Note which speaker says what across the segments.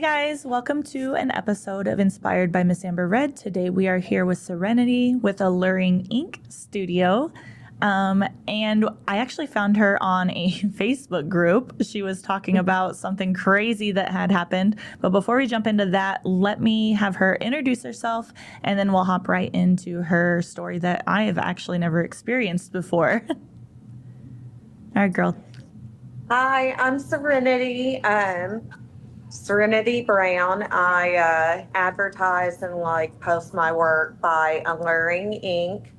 Speaker 1: guys, welcome to an episode of Inspired by MsAmberRed. Today we are here with Serenity with Alluring Ink Studio. And I actually found her on a Facebook group. She was talking about something crazy that had happened. But before we jump into that, let me have her introduce herself, and then we'll hop right into her story that I have actually never experienced before. All right, girl.
Speaker 2: Hi, I'm Serenity. Serenity Brown. I advertise and post my work by Alluring Ink.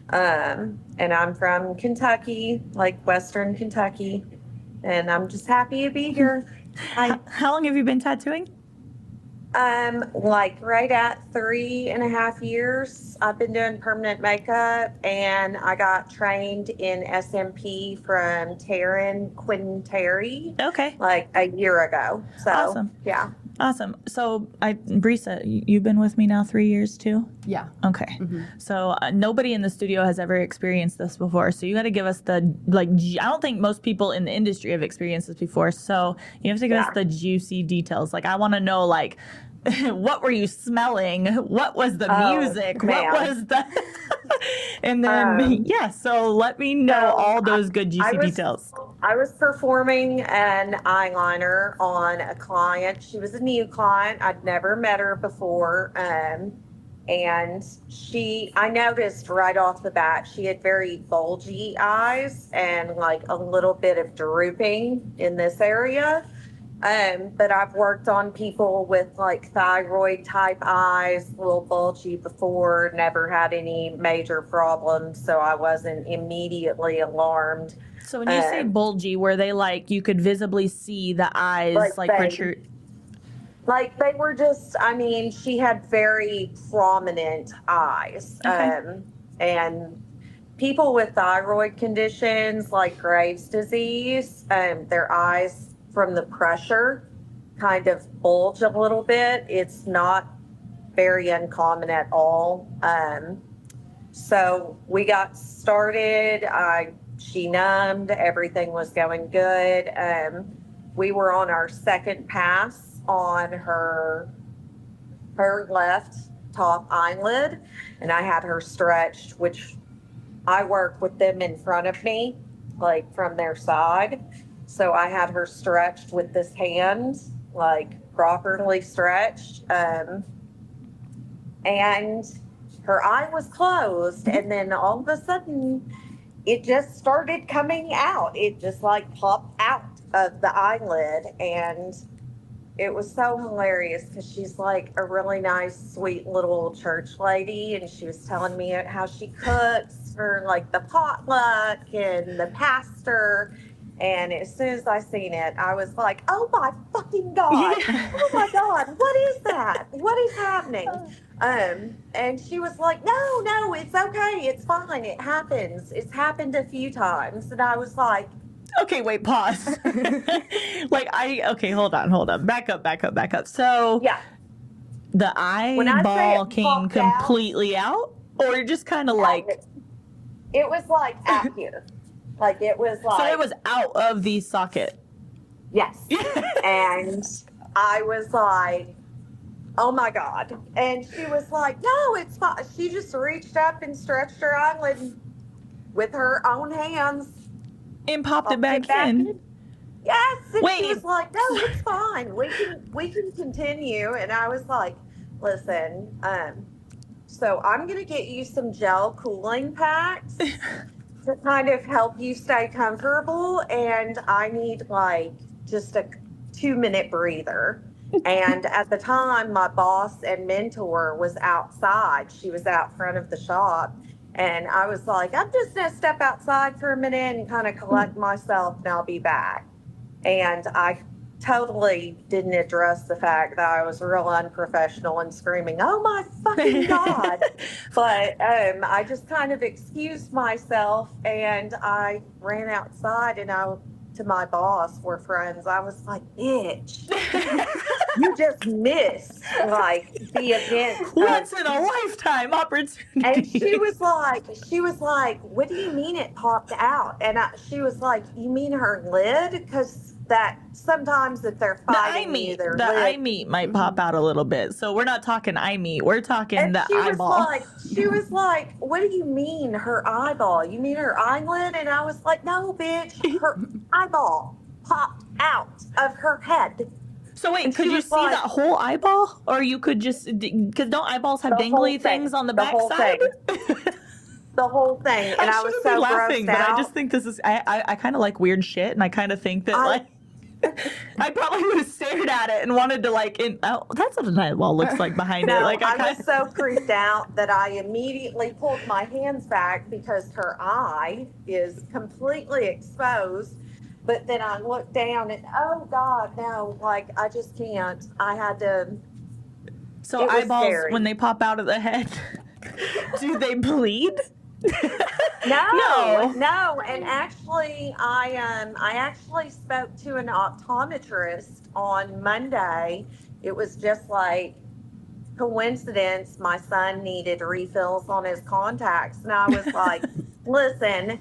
Speaker 2: And I'm from Kentucky, Western Kentucky, and I'm just happy to be here.
Speaker 1: How long have you been tattooing?
Speaker 2: Right at 3.5 years. I've been doing permanent makeup, and I got trained in SMP from Quentin Terry.
Speaker 1: Okay.
Speaker 2: A year ago. So,
Speaker 1: awesome.
Speaker 2: Yeah.
Speaker 1: Awesome. So, Brisa, you've been with me now 3 years too?
Speaker 3: Yeah.
Speaker 1: Okay.
Speaker 3: Mm-hmm.
Speaker 1: So, nobody in the studio has ever experienced this before. So, you got to give us I don't think most people in the industry have experienced this before. So, you have to give us the juicy details. I want to know, what were you smelling? What was the music?
Speaker 2: Man.
Speaker 1: What was the... And then, so let me know all those good juicy details.
Speaker 2: I was performing an eyeliner on a client. She was a new client. I'd never met her before. And I noticed right off the bat, she had very bulgy eyes and a little bit of drooping in this area. But I've worked on people with thyroid type eyes, a little bulgy before, never had any major problems. So I wasn't immediately alarmed.
Speaker 1: So when you say bulgy, were they you could visibly see the eyes protrude?
Speaker 2: They were just, she had very prominent eyes.
Speaker 1: Okay.
Speaker 2: And people with thyroid conditions like Graves' disease, their eyes from the pressure kind of bulge a little bit. It's not very uncommon at all. So we got started. She numbed. Everything was going good. We were on our second pass on her left top eyelid, and I had her stretched, which I work with them in front of me, from their side. So I had her stretched with this hand, properly stretched. And her eye was closed. And then all of a sudden, it just started coming out. It just popped out of the eyelid. And it was so hilarious because she's a really nice, sweet little church lady. And she was telling me how she cooks for the potluck and the pastor. And as soon as I seen it, I was like, oh my fucking God. Oh my God. What is that? What is happening? And she was like, no, it's okay. It's fine. It happens. It's happened a few times. And I was like,
Speaker 1: okay, wait, pause. Okay, hold on. Back up. So the eyeball came completely out, or just kind of
Speaker 2: it was out here. It was
Speaker 1: so it was out of the socket.
Speaker 2: Yes. And I was like, oh my God. And she was like, no, it's fine. She just reached up and stretched her eyelid with her own hands.
Speaker 1: And popped it back in.
Speaker 2: Yes. And she was like, no, it's fine. We can continue. And I was like, listen, so I'm going to get you some gel cooling packs to kind of help you stay comfortable, and I need just a 2-minute breather. And at the time, my boss and mentor was outside. She was out front of the shop, and I was like, I'm just gonna step outside for a minute and kind of collect myself, and I'll be back. And I totally didn't address the fact that I was real unprofessional and screaming, oh my fucking God. But I just kind of excused myself, and I ran outside, and to my boss, we're friends. I was like, bitch, you just missed the event.
Speaker 1: Once in a lifetime opportunity.
Speaker 2: And she was like, what do you mean it popped out? And she was like, you mean her lid? Because that sometimes if they're fighting you, their
Speaker 1: the eye
Speaker 2: lip.
Speaker 1: meat might pop out a little bit. So we're not talking eye meat. We're talking
Speaker 2: And
Speaker 1: the eyeball.
Speaker 2: she was like, what do you mean her eyeball? You mean her eyelid? And I was like, no, bitch, her eyeball popped out of her head.
Speaker 1: So wait,
Speaker 2: And
Speaker 1: could
Speaker 2: she
Speaker 1: you
Speaker 2: was
Speaker 1: see
Speaker 2: like-
Speaker 1: that whole eyeball? Or you could just, because don't eyeballs have
Speaker 2: The whole
Speaker 1: dangly
Speaker 2: thing.
Speaker 1: things on the
Speaker 2: The whole
Speaker 1: backside?
Speaker 2: The whole thing. And I was
Speaker 1: shouldn't
Speaker 2: so
Speaker 1: be laughing,
Speaker 2: grossed
Speaker 1: but
Speaker 2: out.
Speaker 1: I just think this is, I kind of like weird shit, and I kind of think that, like, I probably would have stared at it and wanted to, like, that's what an eyeball looks like behind it. Like,
Speaker 2: I was so creeped out that I immediately pulled my hands back because her eye is completely exposed. But then I looked down and, oh God, no, like, I just can't. I had to.
Speaker 1: So eyeballs, scary. When they pop out of the head, do they bleed?
Speaker 2: No. And actually, I actually spoke to an optometrist on Monday. It was just like coincidence. My son needed refills on his contacts, and I was like, "Listen,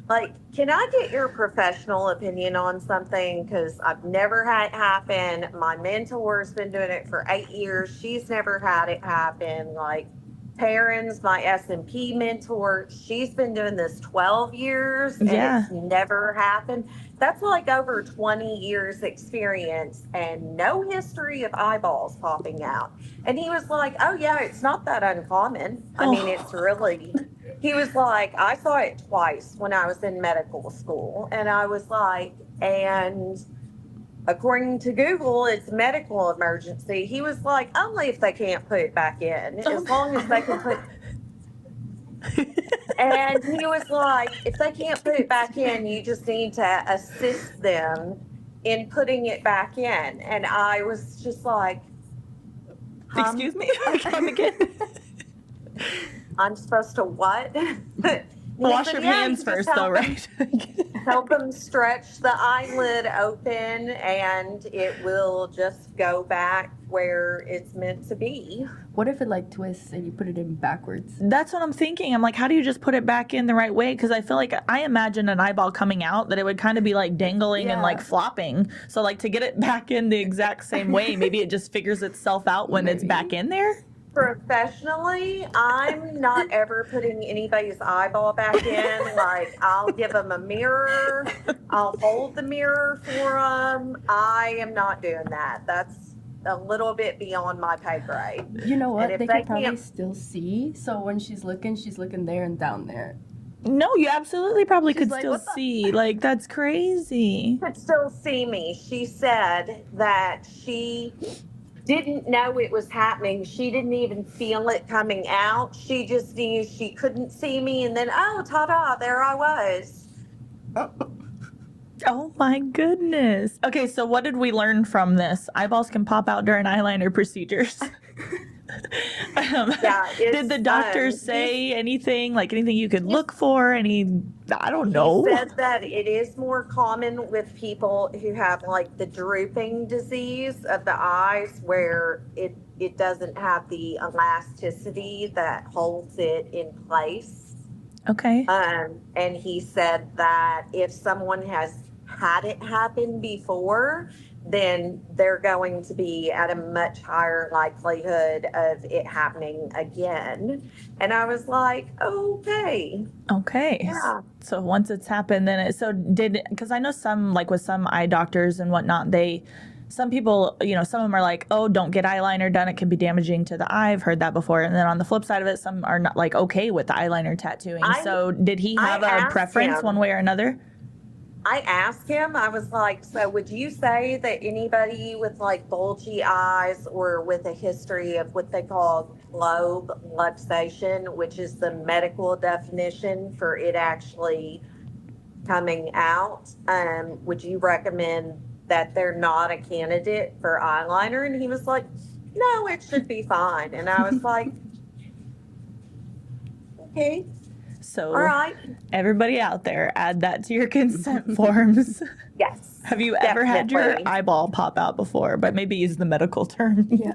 Speaker 2: like, can I get your professional opinion on something? Because I've never had it happen. My mentor's been doing it for 8 years. She's never had it happen. Like." Perrins, my S&P mentor, she's been doing this 12 years and it's never happened. That's like over 20 years experience and no history of eyeballs popping out. And he was like, oh yeah, it's not that uncommon. I mean, it's really, he was like, I saw it twice when I was in medical school. And I was like, and according to Google, it's a medical emergency. He was like, only if they can't put it back in, as long as they can put. And he was like, if they can't put it back in, you just need to assist them in putting it back in. And I was just like,
Speaker 1: excuse me? Come again?
Speaker 2: I'm supposed to what?
Speaker 1: Wash your hands first, though, right?
Speaker 2: Help them stretch the eyelid open, and it will just go back where it's meant to be.
Speaker 3: What if it like twists and you put it in backwards?
Speaker 1: That's what I'm thinking. I'm like, how do you just put it back in the right way? Because I feel like I imagine an eyeball coming out that it would kind of be like dangling and like flopping. So like to get it back in the exact same way, maybe it just figures itself out when it's back in there.
Speaker 2: Professionally, I'm not ever putting anybody's eyeball back in. Like, I'll give them a mirror. I'll hold the mirror for them. I am not doing that. That's a little bit beyond my pay grade.
Speaker 3: You know what? They can probably still see. So when she's looking there and down there.
Speaker 1: No, you absolutely probably could still see. Like, that's crazy.
Speaker 2: Could still see me. She said that she didn't know it was happening. She didn't even feel it coming out. She just knew she couldn't see me. And then, oh, ta-da, there I was.
Speaker 1: Oh my goodness. Okay, so what did we learn from this? Eyeballs can pop out during eyeliner procedures. Did the doctors say anything, like anything you could look for? I don't know.
Speaker 2: He said that it is more common with people who have like the drooping disease of the eyes where it doesn't have the elasticity that holds it in place.
Speaker 1: Okay.
Speaker 2: And he said that if someone has had it happen before, then they're going to be at a much higher likelihood of it happening again. And I was like, okay.
Speaker 1: Yeah. So once it's happened, then because I know some, like with some eye doctors and whatnot, some people, some of them are like, oh, don't get eyeliner done. It can be damaging to the eye. I've heard that before. And then on the flip side of it, some are not like okay with the eyeliner tattooing. So did he have a preference one way or another?
Speaker 2: I asked him, I was like, so would you say that anybody with like bulgy eyes or with a history of what they call globe luxation, which is the medical definition for it actually coming out, would you recommend that they're not a candidate for eyeliner? And he was like, no, it should be fine. And I was like, okay.
Speaker 1: So,
Speaker 2: all right.
Speaker 1: Everybody out there, add that to your consent forms.
Speaker 2: Yes.
Speaker 1: Have you ever had your eyeball pop out before? But maybe use the medical term.
Speaker 3: Yeah.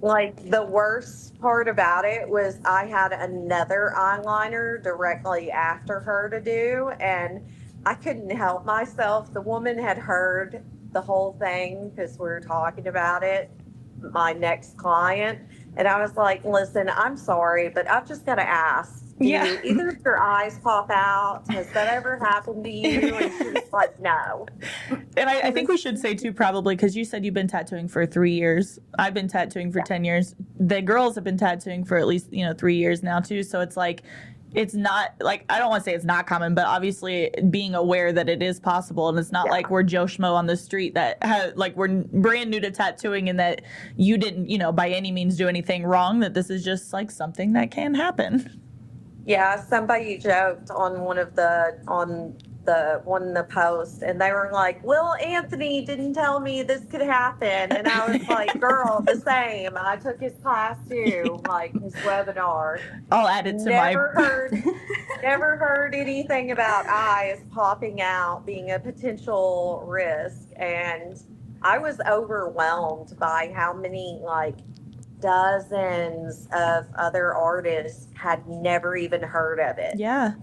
Speaker 2: Like the worst part about it was I had another eyeliner directly after her to do, and I couldn't help myself. The woman had heard the whole thing because we were talking about it, my next client. And I was like, listen, I'm sorry, but I've just got to ask. Do either of your eyes pop out? Has that ever happened to you? And she was like, no.
Speaker 1: And I think we should say too, probably, because you said you've been tattooing for 3 years. I've been tattooing for 10 years. The girls have been tattooing for at least, 3 years now too. So it's like, it's not like, I don't want to say it's not common, but obviously being aware that it is possible. And it's not like we're Joe Schmo on the street that like we're brand new to tattooing and that you didn't, by any means do anything wrong, that this is just like something that can happen.
Speaker 2: Yeah, somebody joked on one of the posts, and they were like, "Will Anthony didn't tell me this could happen," and I was like, "Girl, the same. I took his class too, like his webinar.
Speaker 1: I'll add it to
Speaker 2: never heard anything about eyes popping out being a potential risk, and I was overwhelmed by how many dozens of other artists had never even heard of it.
Speaker 1: Yeah.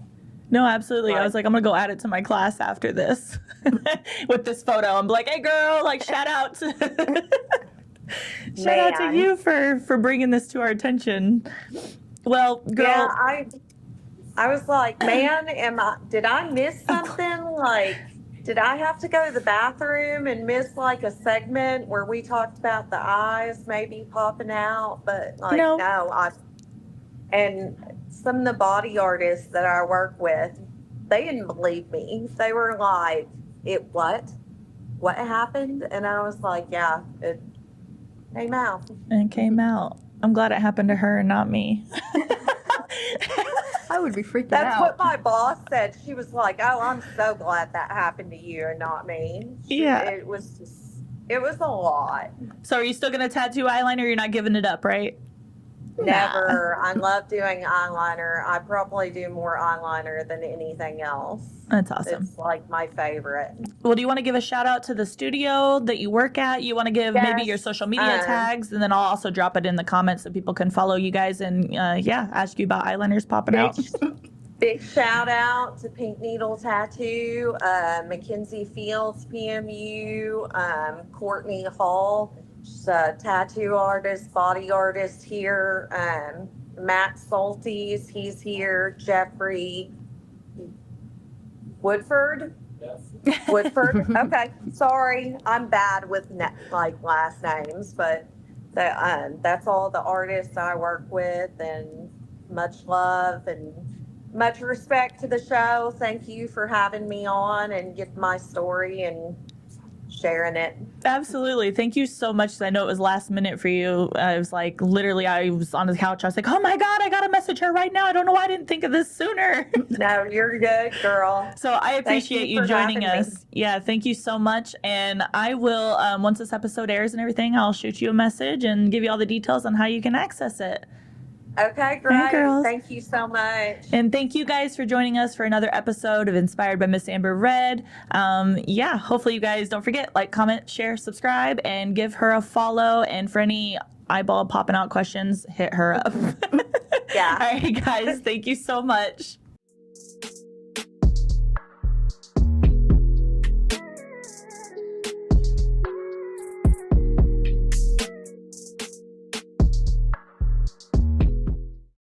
Speaker 1: No, absolutely. I was like, I'm going to go add it to my class after this with this photo. I'm like, hey, girl, shout out to shout out to you for bringing this to our attention. Well, girl.
Speaker 2: Yeah, I was like, man, did I miss something? Did I have to go to the bathroom and miss a segment where we talked about the eyes maybe popping out? But no. And some of the body artists that I work with, they didn't believe me. They were like, what happened? And I was like, yeah, it came out.
Speaker 1: And it came out. I'm glad it happened to her and not me.
Speaker 3: I would be freaking out.
Speaker 2: That's what my boss said. She was like, oh, I'm so glad that happened to you and not me. It was a lot.
Speaker 1: So are you still going to tattoo eyeliner? You're not giving it up, right?
Speaker 2: Never. I love doing eyeliner. I probably do more eyeliner than anything else.
Speaker 1: That's awesome.
Speaker 2: It's my favorite.
Speaker 1: Well, do you want to give a shout out to the studio that you work at? You want to give maybe your social media tags, and then I'll also drop it in the comments so people can follow you guys and ask you about eyeliners popping out.
Speaker 2: Big shout out to Pink Needle Tattoo, Mackenzie Fields, PMU, Courtney Hall. She's a tattoo artist, body artist here. Matt Soltis, he's here. Jeffrey Woodford. Yes. Woodford. Okay, sorry, I'm bad with last names, but that's all the artists I work with, and much love and much respect to the show. Thank you for having me on and getting my story and sharing it.
Speaker 1: Absolutely. Thank you so much. I know it was last minute for you. I was literally, I was on the couch. I was like, oh my God, I got to message her right now. I don't know why I didn't think of this sooner.
Speaker 2: No, you're good, girl.
Speaker 1: So I appreciate you joining us. Me. Yeah, thank you so much. And I will, once this episode airs and everything, I'll shoot you a message and give you all the details on how you can access it.
Speaker 2: Okay, great. Hey, thank you so much.
Speaker 1: And thank you guys for joining us for another episode of Inspired by MsAmberRed. Hopefully you guys don't forget, comment, share, subscribe, and give her a follow. And for any eyeball popping out questions, hit her up.
Speaker 2: Yeah.
Speaker 1: All right, guys. Thank you so much.